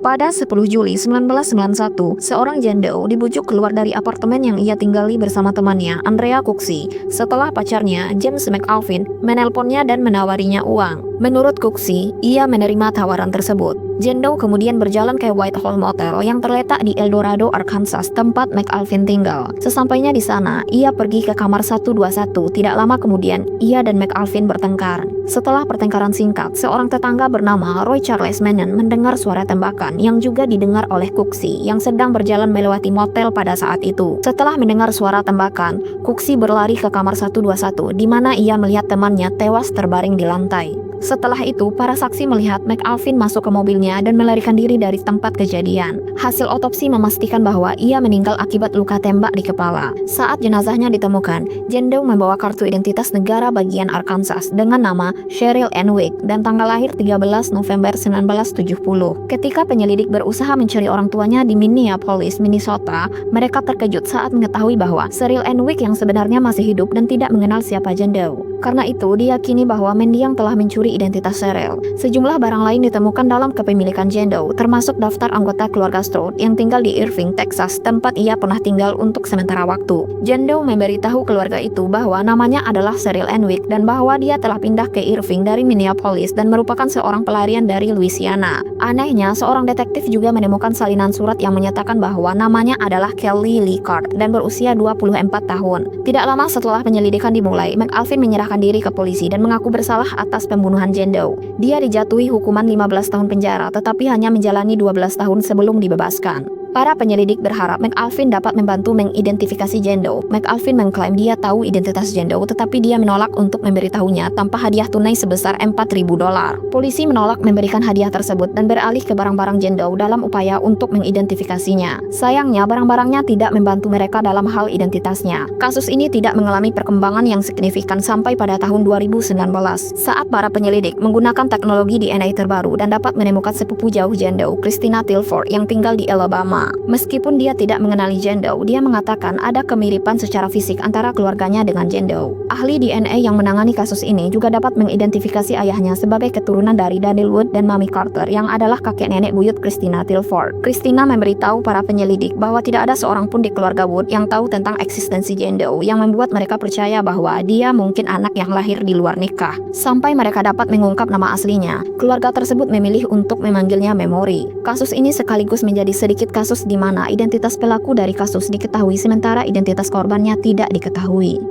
Pada 10 Juli 1991, seorang Jandau dibujuk keluar dari apartemen yang ia tinggali bersama temannya, Andrea Kuksi, setelah pacarnya, James McAlvin, menelponnya dan menawarinya uang. Menurut Kuksi, ia menerima tawaran tersebut. Jandau kemudian berjalan ke Whitehall Motel yang terletak di El Dorado, Arkansas, tempat McAlvin tinggal. Sesampainya di sana, ia pergi ke kamar 121. Tidak lama kemudian, ia dan McAlvin bertengkar. Setelah pertengkaran singkat, seorang tetangga bernama Roy Charles Mannon mendengar suara tembakan yang juga didengar oleh Kuksi yang sedang berjalan melewati motel pada saat itu. Setelah mendengar suara tembakan, Kuksi berlari ke kamar 121 di mana ia melihat temannya tewas terbaring di lantai. Setelah itu, para saksi melihat McAlvin masuk ke mobilnya dan melarikan diri dari tempat kejadian. Hasil otopsi memastikan bahwa ia meninggal akibat luka tembak di kepala. Saat jenazahnya ditemukan, Jandau membawa kartu identitas negara bagian Arkansas dengan nama Cheryl Enwick dan tanggal lahir 13 November 1970. Ketika penyelidik berusaha mencari orang tuanya di Minneapolis, Minnesota, mereka terkejut saat mengetahui bahwa Cheryl Enwick yang sebenarnya masih hidup dan tidak mengenal siapa Jandau. Karena itu, diyakini bahwa mendiang telah mencuri identitas Cheryl. Sejumlah barang lain ditemukan dalam kepemilikan Jandau, termasuk daftar anggota keluarga Stroud yang tinggal di Irving, Texas, tempat ia pernah tinggal untuk sementara waktu. Jandau memberitahu keluarga itu bahwa namanya adalah Cheryl Enwick dan bahwa dia telah pindah ke Irving dari Minneapolis dan merupakan seorang pelarian dari Louisiana. Anehnya, seorang detektif juga menemukan salinan surat yang menyatakan bahwa namanya adalah Kelly Licard dan berusia 24 tahun. Tidak lama setelah penyelidikan dimulai, McAlvin menyerahkan diri ke polisi dan mengaku bersalah atas pembunuhan Jandau. Dia dijatuhi hukuman 15 tahun penjara tetapi hanya menjalani 12 tahun sebelum dibebaskan. Para penyelidik berharap McAlvin dapat membantu mengidentifikasi Jandau. McAlvin mengklaim dia tahu identitas Jandau tetapi dia menolak untuk memberitahunya tanpa hadiah tunai sebesar $4.000. Polisi menolak memberikan hadiah tersebut dan beralih ke barang-barang Jandau dalam upaya untuk mengidentifikasinya. Sayangnya, barang-barangnya tidak membantu mereka dalam hal identitasnya. Kasus ini tidak mengalami perkembangan yang signifikan sampai pada tahun 2019 saat para penyelidik menggunakan teknologi DNA terbaru dan dapat menemukan sepupu jauh Jandau, Christina Tilford, yang tinggal di Alabama. Meskipun dia tidak mengenali Jandau, dia mengatakan ada kemiripan secara fisik antara keluarganya dengan Jandau. Ahli DNA yang menangani kasus ini juga dapat mengidentifikasi ayahnya sebagai keturunan dari Daniel Wood dan Mami Carter yang adalah kakek nenek buyut Christina Tilford. Christina memberitahu para penyelidik bahwa tidak ada seorang pun di keluarga Wood yang tahu tentang eksistensi Jandau, yang membuat mereka percaya bahwa dia mungkin anak yang lahir di luar nikah. Sampai mereka dapat mengungkap nama aslinya, keluarga tersebut memilih untuk memanggilnya Memory. Kasus ini sekaligus menjadi sedikit kasus di mana identitas pelaku dari kasus diketahui sementara identitas korbannya tidak diketahui.